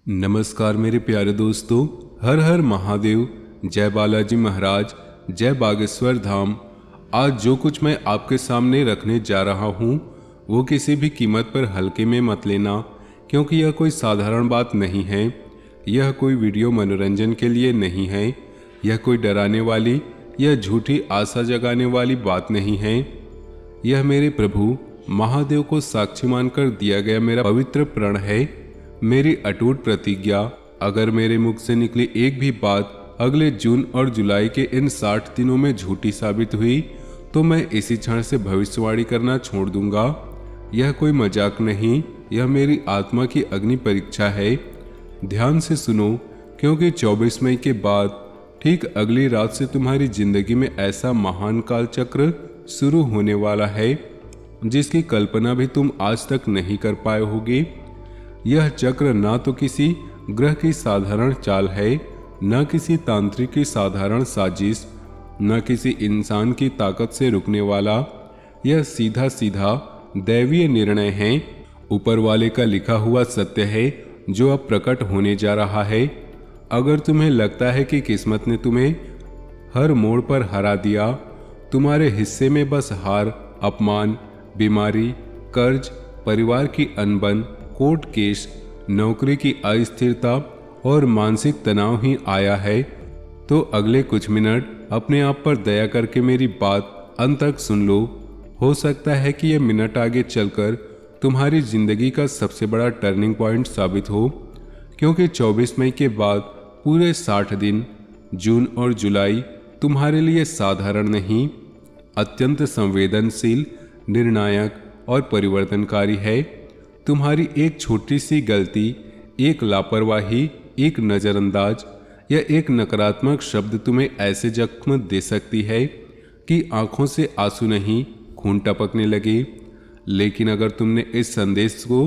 नमस्कार मेरे प्यारे दोस्तों। हर हर महादेव। जय बालाजी महाराज। जय बागेश्वर धाम। आज जो कुछ मैं आपके सामने रखने जा रहा हूँ वो किसी भी कीमत पर हल्के में मत लेना, क्योंकि यह कोई साधारण बात नहीं है। यह कोई वीडियो मनोरंजन के लिए नहीं है। यह कोई डराने वाली या झूठी आशा जगाने वाली बात नहीं है। यह मेरे प्रभु महादेव को साक्षी मानकर दिया गया मेरा पवित्र प्रण है, मेरी अटूट प्रतिज्ञा। अगर मेरे मुख से निकली एक भी बात अगले जून और जुलाई के इन 60 दिनों में झूठी साबित हुई तो मैं इसी क्षण से भविष्यवाणी करना छोड़ दूंगा। यह कोई मजाक नहीं, यह मेरी आत्मा की अग्नि परीक्षा है। ध्यान से सुनो, क्योंकि 24 मई के बाद ठीक अगली रात से तुम्हारी जिंदगी में ऐसा महान काल चक्र शुरू होने वाला है जिसकी कल्पना भी तुम आज तक नहीं कर पाए होगे। यह चक्र ना तो किसी ग्रह की साधारण चाल है, न किसी तांत्रिक की साधारण साजिश, न किसी इंसान की ताकत से रुकने वाला। यह सीधा सीधा दैवीय निर्णय है, ऊपर वाले का लिखा हुआ सत्य है जो अब प्रकट होने जा रहा है। अगर तुम्हें लगता है कि किस्मत ने तुम्हें हर मोड़ पर हरा दिया, तुम्हारे हिस्से में बस हार, अपमान, बीमारी, कर्ज, परिवार की अनबन, कोर्ट केस, नौकरी की अस्थिरता और मानसिक तनाव ही आया है, तो अगले कुछ मिनट अपने आप पर दया करके मेरी बात अंत तक सुन लो। हो सकता है कि यह मिनट आगे चलकर तुम्हारी जिंदगी का सबसे बड़ा टर्निंग पॉइंट साबित हो, क्योंकि 24 मई के बाद पूरे 60 दिन जून और जुलाई तुम्हारे लिए साधारण नहीं, अत्यंत संवेदनशील, निर्णायक और परिवर्तनकारी है। तुम्हारी एक छोटी सी गलती, एक लापरवाही, एक नज़रअंदाज या एक नकारात्मक शब्द तुम्हें ऐसे जख्म दे सकती है कि आंखों से आंसू नहीं, खून टपकने लगे। लेकिन अगर तुमने इस संदेश को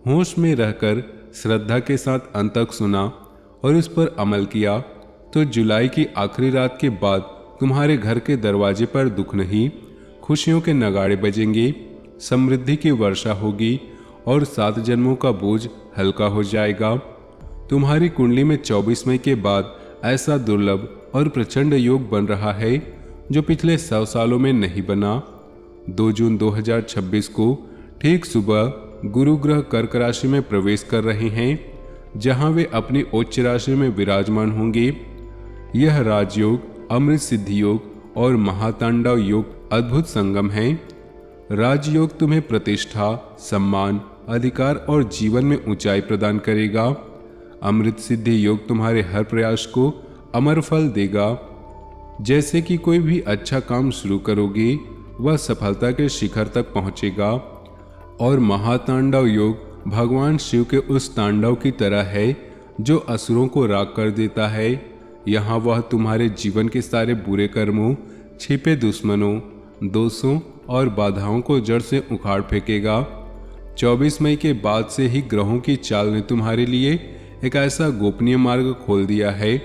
होश में रहकर श्रद्धा के साथ अंत तक सुना और इस पर अमल किया, तो जुलाई की आखिरी रात के बाद तुम्हारे घर के दरवाजे पर दुख नहीं, खुशियों के नगाड़े बजेंगे, समृद्धि की वर्षा होगी और 7 जन्मों का बोझ हल्का हो जाएगा। तुम्हारी कुंडली में 24 मई के बाद ऐसा दुर्लभ और प्रचंड योग बन रहा है जो पिछले 100 सालों में नहीं बना। 2 जून 2026 को ठीक सुबह गुरु ग्रह कर्क राशि में प्रवेश कर रहे हैं, जहां वे अपनी उच्च राशि में विराजमान होंगे। यह राजयोग, अमृत सिद्धि योग और महातांडव योग अद्भुत संगम है। राजयोग तुम्हें प्रतिष्ठा, सम्मान, अधिकार और जीवन में ऊंचाई प्रदान करेगा। अमृत सिद्धि योग तुम्हारे हर प्रयास को अमर फल देगा। जैसे कि कोई भी अच्छा काम शुरू करोगे वह सफलता के शिखर तक पहुंचेगा। और महातांडव योग भगवान शिव के उस तांडव की तरह है जो असुरों को राख कर देता है। यहाँ वह तुम्हारे जीवन के सारे बुरे कर्मों, छिपे दुश्मनों, दोषों और बाधाओं को जड़ से उखाड़ फेंकेगा। 24 मई के बाद से ही ग्रहों की चाल ने तुम्हारे लिए एक ऐसा गोपनीय मार्ग खोल दिया है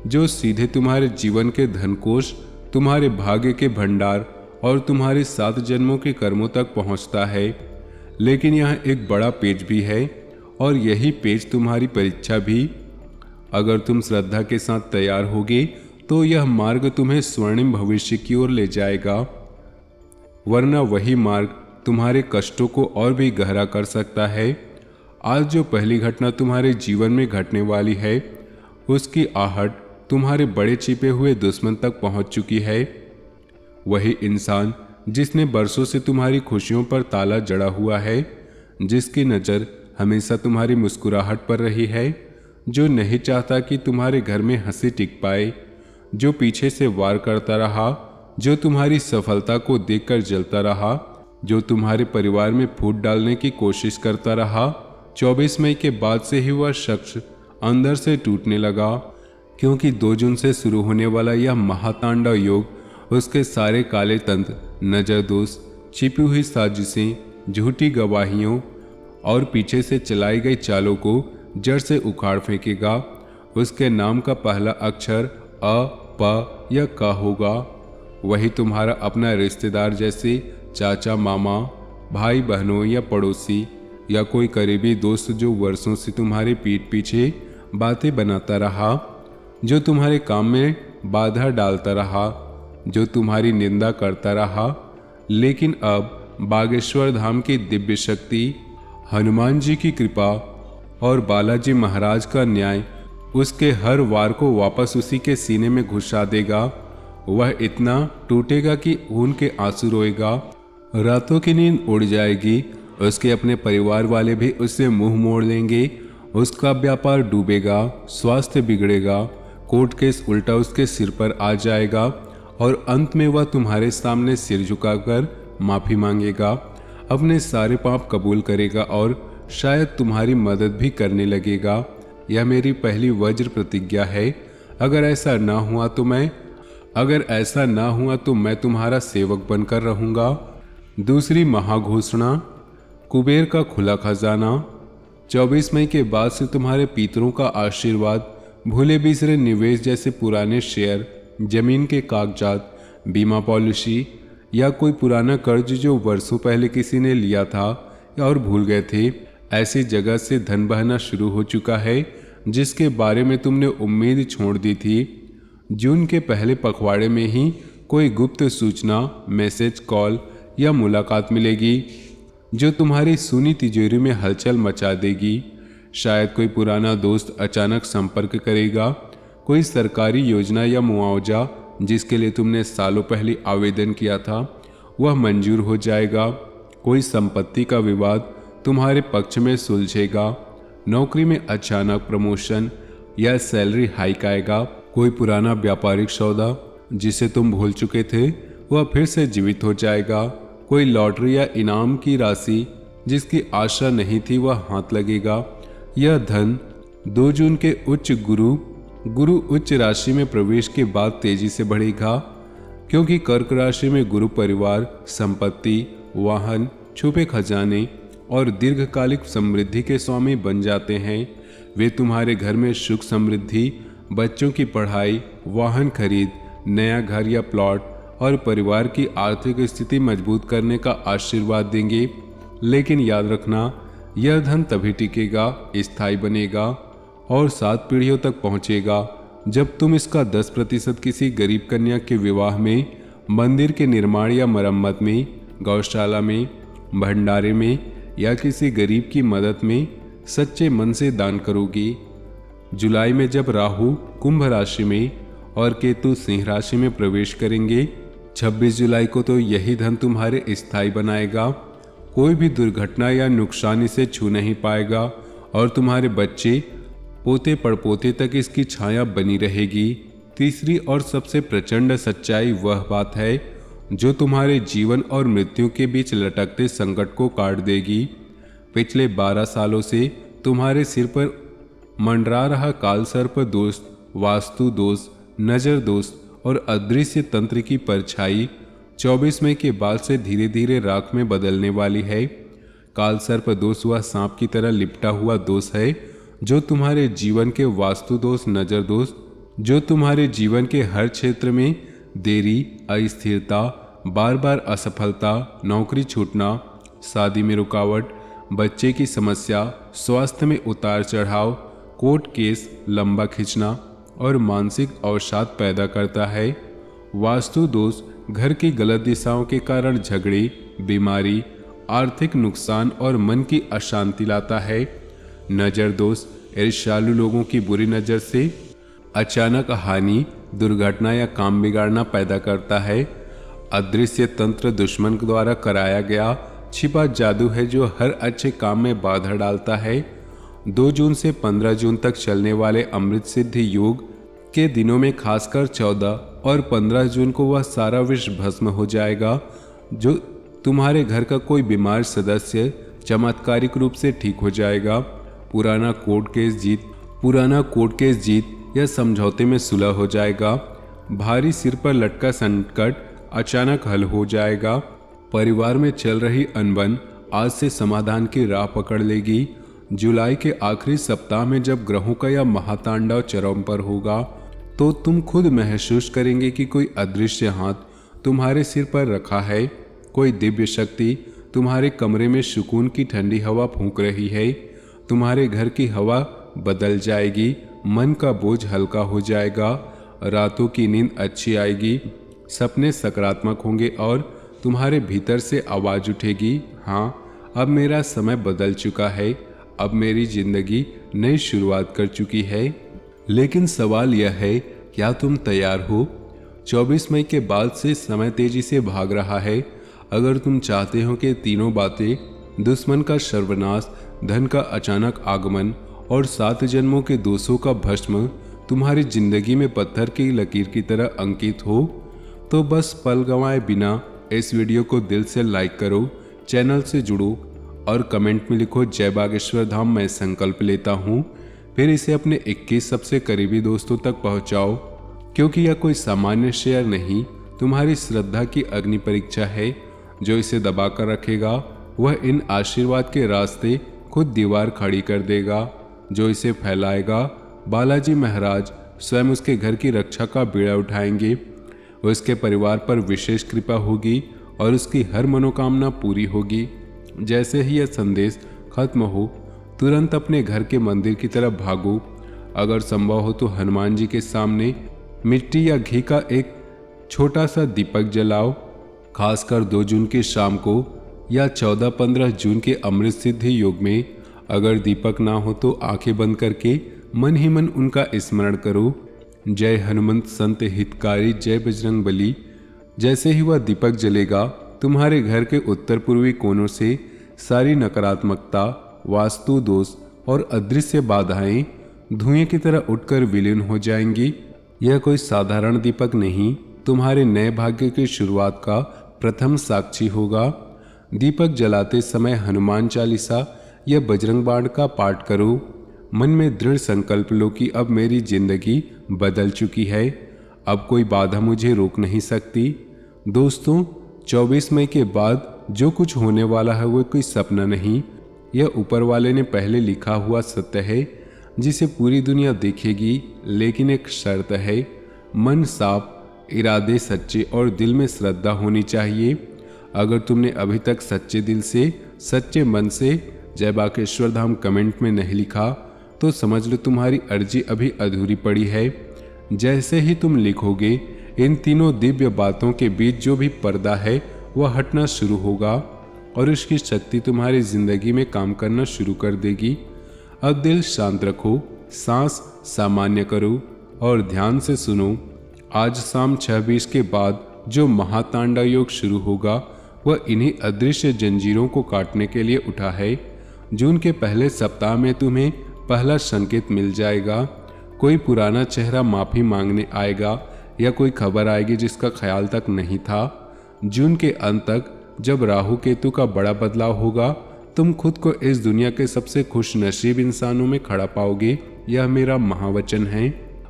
जो सीधे तुम्हारे जीवन के धनकोष, तुम्हारे भाग्य के भंडार और तुम्हारे 7 जन्मों के कर्मों तक पहुंचता है। लेकिन यहाँ एक बड़ा पेच भी है, और यही पेच तुम्हारी परीक्षा भी। अगर तुम श्रद्धा के साथ तैयार होगे तो यह मार्ग तुम्हें स्वर्णिम भविष्य की ओर ले जाएगा, वरना वही मार्ग तुम्हारे कष्टों को और भी गहरा कर सकता है। आज जो पहली घटना तुम्हारे जीवन में घटने वाली है उसकी आहट तुम्हारे बड़े छिपे हुए दुश्मन तक पहुंच चुकी है। वही इंसान जिसने बरसों से तुम्हारी खुशियों पर ताला जड़ा हुआ है, जिसकी नज़र हमेशा तुम्हारी मुस्कुराहट पर रही है, जो नहीं चाहता कि तुम्हारे घर में हंसी टिक पाए, जो पीछे से वार करता रहा, जो तुम्हारी सफलता को देखकर जलता रहा, जो तुम्हारे परिवार में फूट डालने की कोशिश करता रहा। 24 मई के बाद से ही वह शख्स अंदर से टूटने लगा, क्योंकि 2 जून से शुरू होने वाला यह महातांडव योग उसके सारे काले तंत्र, नजर दोष, छिपी हुई साजिशें, झूठी गवाहियों और पीछे से चलाई गई चालों को जड़ से उखाड़ फेंकेगा। उसके नाम का पहला अक्षर अ, प या क होगा। वही तुम्हारा अपना रिश्तेदार, जैसे चाचा, मामा, भाई बहनों या पड़ोसी, या कोई करीबी दोस्त जो वर्षों से तुम्हारे पीठ पीछे बातें बनाता रहा, जो तुम्हारे काम में बाधा डालता रहा, जो तुम्हारी निंदा करता रहा, लेकिन अब बागेश्वर धाम की दिव्य शक्ति, हनुमान जी की कृपा और बालाजी महाराज का न्याय उसके हर वार को वापस उसी के सीने में घुसा देगा। वह इतना टूटेगा कि खून के आंसू रोएगा, रातों की नींद उड़ जाएगी। उसके अपने परिवार वाले भी उससे मुंह मोड़ लेंगे। उसका व्यापार डूबेगा, स्वास्थ्य बिगड़ेगा, कोर्ट केस उल्टा उसके सिर पर आ जाएगा और अंत में वह तुम्हारे सामने सिर झुकाकर माफी मांगेगा, अपने सारे पाप कबूल करेगा और शायद तुम्हारी मदद भी करने लगेगा। यह मेरी पहली वज्र प्रतिज्ञा है। अगर ऐसा ना हुआ तो मैं तुम्हारा सेवक बनकर रहूंगा। दूसरी महाघोषणा, कुबेर का खुला खजाना। 24 मई के बाद से तुम्हारे पितरों का आशीर्वाद, भूले बिसरे निवेश जैसे पुराने शेयर, जमीन के कागजात, बीमा पॉलिसी या कोई पुराना कर्ज जो वर्षों पहले किसी ने लिया था और भूल गए थे, ऐसी जगह से धन बहना शुरू हो चुका है जिसके बारे में तुमने उम्मीद छोड़ दी थी। जून के पहले पखवाड़े में ही कोई गुप्त सूचना, मैसेज, कॉल या मुलाकात मिलेगी जो तुम्हारी सुनी तिजोरी में हलचल मचा देगी। शायद कोई पुराना दोस्त अचानक संपर्क करेगा। कोई सरकारी योजना या मुआवजा जिसके लिए तुमने सालों पहले आवेदन किया था वह मंजूर हो जाएगा। कोई संपत्ति का विवाद तुम्हारे पक्ष में सुलझेगा। नौकरी में अचानक प्रमोशन या सैलरी हाइक आएगा। कोई पुराना व्यापारिक सौदा जिसे तुम भूल चुके थे वह फिर से जीवित हो जाएगा। कोई लॉटरी या इनाम की राशि जिसकी आशा नहीं थी वह हाथ लगेगा। यह धन 2 जून के गुरु उच्च राशि में प्रवेश के बाद तेजी से बढ़ेगा, क्योंकि कर्क राशि में गुरु परिवार, संपत्ति, वाहन, छुपे खजाने और दीर्घकालिक समृद्धि के स्वामी बन जाते हैं। वे तुम्हारे घर में सुख समृद्धि, बच्चों की पढ़ाई, वाहन खरीद, नया घर या प्लॉट और परिवार की आर्थिक स्थिति मजबूत करने का आशीर्वाद देंगे। लेकिन याद रखना, यह धन तभी टिकेगा, स्थायी बनेगा और 7 पीढ़ियों तक पहुंचेगा जब तुम इसका 10% किसी गरीब कन्या के विवाह में, मंदिर के निर्माण या मरम्मत में, गौशाला में, भंडारे में या किसी गरीब की मदद में सच्चे मन से दान करोगी। जुलाई में जब राहु कुंभ राशि में और केतु सिंह राशि में प्रवेश करेंगे, 26 जुलाई को तो यही धन तुम्हारे स्थायी बनाएगा। कोई भी दुर्घटना या नुकसान इसे छू नहीं पाएगा और तुम्हारे बच्चे, पोते पड़पोते तक इसकी छाया बनी रहेगी। तीसरी और सबसे प्रचंड सच्चाई वह बात है जो तुम्हारे जीवन और मृत्यु के बीच लटकते संकट को काट देगी। पिछले 12 सालों से तुम्हारे सिर पर मंडरा रहा कालसर्प दोष, वास्तु दोष, नजर दोष और अदृश्य तंत्र की परछाई 24 मई के बाद से धीरे धीरे राख में बदलने वाली है। कालसर्प दोष वह सांप की तरह लिपटा हुआ दोष है जो तुम्हारे जीवन के वास्तु दोष, नजर दोष, जो तुम्हारे जीवन के हर क्षेत्र में देरी, अस्थिरता, बार बार असफलता, नौकरी छूटना, शादी में रुकावट, बच्चे की समस्या, स्वास्थ्य में उतार चढ़ाव, कोर्ट केस लंबा खींचना और मानसिक अवसाद पैदा करता है। वास्तु दोष घर की गलत दिशाओं के कारण झगड़े, बीमारी, आर्थिक नुकसान और मन की अशांति लाता है। नजर दोष ईर्ष्यालु लोगों की बुरी नज़र से अचानक हानि, दुर्घटना या काम बिगाड़ना पैदा करता है। अदृश्य तंत्र दुश्मन द्वारा कराया गया छिपा जादू है जो हर अच्छे काम में बाधा डालता है। 2 जून से 15 जून तक चलने वाले अमृत सिद्धि योग के दिनों में खासकर 14 और 15 जून को वह सारा विष भस्म हो जाएगा जो तुम्हारे घर का कोई बीमार सदस्य चमत्कारिक रूप से ठीक हो जाएगा। पुराना कोर्ट केस जीत या समझौते में सुलह हो जाएगा। भारी सिर पर लटका संकट अचानक हल हो जाएगा। परिवार में चल रही अनबन आज से समाधान की राह पकड़ लेगी। जुलाई के आखिरी सप्ताह में जब ग्रहों का यह महातांडव चरम पर होगा तो तुम खुद महसूस करेंगे कि कोई अदृश्य हाथ तुम्हारे सिर पर रखा है। कोई दिव्य शक्ति तुम्हारे कमरे में सुकून की ठंडी हवा फूंक रही है। तुम्हारे घर की हवा बदल जाएगी, मन का बोझ हल्का हो जाएगा, रातों की नींद अच्छी आएगी, सपने सकारात्मक होंगे और तुम्हारे भीतर से आवाज़ उठेगी, हाँ अब मेरा समय बदल चुका है, अब मेरी जिंदगी नई शुरुआत कर चुकी है। लेकिन सवाल यह है, क्या तुम तैयार हो? 24 मई के बाद से समय तेजी से भाग रहा है। अगर तुम चाहते हो कि तीनों बातें, दुश्मन का सर्वनाश, धन का अचानक आगमन और 7 जन्मों के दोषों का भस्म तुम्हारी जिंदगी में पत्थर की लकीर की तरह अंकित हो, तो बस पल गंवाए बिना इस वीडियो को दिल से लाइक करो, चैनल से जुड़ो और कमेंट में लिखो जय बागेश्वर धाम मैं संकल्प लेता हूँ। फिर इसे अपने 21 सबसे करीबी दोस्तों तक पहुँचाओ, क्योंकि यह कोई सामान्य शेयर नहीं, तुम्हारी श्रद्धा की अग्नि परीक्षा है। जो इसे दबा कर रखेगा वह इन आशीर्वाद के रास्ते खुद दीवार खड़ी कर देगा। जो इसे फैलाएगा बालाजी महाराज स्वयं उसके घर की रक्षा का बीड़ा उठाएंगे। उसके परिवार पर विशेष कृपा होगी और उसकी हर मनोकामना पूरी होगी। जैसे ही यह संदेश खत्म हो, तुरंत अपने घर के मंदिर की तरफ भागो। अगर संभव हो तो हनुमान जी के सामने मिट्टी या घी का एक छोटा सा दीपक जलाओ। खासकर 2 जून की शाम को या 14-15 जून के अमृत सिद्धि योग में। अगर दीपक ना हो तो आंखें बंद करके मन ही मन उनका स्मरण करो, जय हनुमंत संत हितकारी, जय बजरंग बली। जैसे ही वह दीपक जलेगा, तुम्हारे घर के उत्तर पूर्वी कोनों से सारी नकारात्मकता, वास्तु दोष और अदृश्य बाधाएं धुएं की तरह उठकर विलीन हो जाएंगी। यह कोई साधारण दीपक नहीं, तुम्हारे नए भाग्य की शुरुआत का प्रथम साक्षी होगा। दीपक जलाते समय हनुमान चालीसा या बजरंग बाण का पाठ करो। मन में दृढ़ संकल्प लो कि अब मेरी जिंदगी बदल चुकी है, अब कोई बाधा मुझे रोक नहीं सकती। दोस्तों, 24 मई के बाद जो कुछ होने वाला है वो कोई सपना नहीं, यह ऊपर वाले ने पहले लिखा हुआ सत्य है जिसे पूरी दुनिया देखेगी। लेकिन एक शर्त है, मन साफ, इरादे सच्चे और दिल में श्रद्धा होनी चाहिए। अगर तुमने अभी तक सच्चे दिल से, सच्चे मन से जय बागेश्वर धाम कमेंट में नहीं लिखा तो समझ लो तुम्हारी अर्जी अभी अधूरी पड़ी है। जैसे ही तुम लिखोगे, इन तीनों दिव्य बातों के बीच जो भी पर्दा है वह हटना शुरू होगा और उसकी शक्ति तुम्हारी जिंदगी में काम करना शुरू कर देगी। अब दिल शांत रखो, सांस सामान्य करो और ध्यान से सुनो। आज शाम 6:20 के बाद जो महातांडव योग शुरू होगा वह इन्हीं अदृश्य जंजीरों को काटने के लिए उठा है। जून के पहले सप्ताह में तुम्हें पहला संकेत मिल जाएगा। कोई पुराना चेहरा माफी मांगने आएगा या कोई खबर आएगी जिसका ख्याल तक नहीं था। जून के अंत तक जब राहु केतु का बड़ा बदलाव होगा, तुम खुद को इस दुनिया के सबसे खुश नसीब इंसानों में खड़ा पाओगे, यह मेरा महावचन है।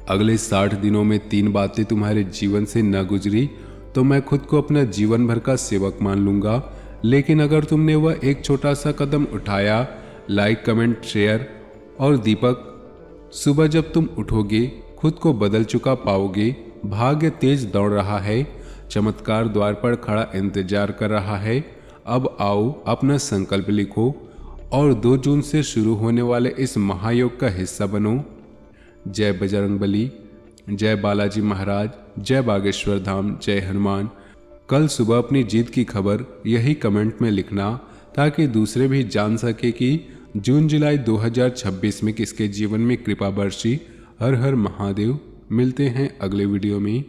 अगले 60 दिनों में 3 बातें तुम्हारे जीवन से न गुजरी तो मैं खुद को अपना जीवन भर का सेवक मान लूंगा। लेकिन अगर तुमने वह एक छोटा सा कदम उठाया, लाइक, कमेंट, शेयर और दीपक, सुबह जब तुम उठोगे खुद को बदल चुका पाओगे। भाग्य तेज दौड़ रहा है, चमत्कार द्वार पर खड़ा इंतजार कर रहा है। अब आओ, अपना संकल्प लिखो और 2 जून से शुरू होने वाले इस महायोग का हिस्सा बनो। जय बजरंग बली, जय बालाजी महाराज, जय बागेश्वर धाम, जय हनुमान। कल सुबह अपनी जीत की खबर यही कमेंट में लिखना ताकि दूसरे भी जान सके कि जून जुलाई 2026 में किसके जीवन में कृपा बरसी। हर हर महादेव। मिलते हैं अगले वीडियो में।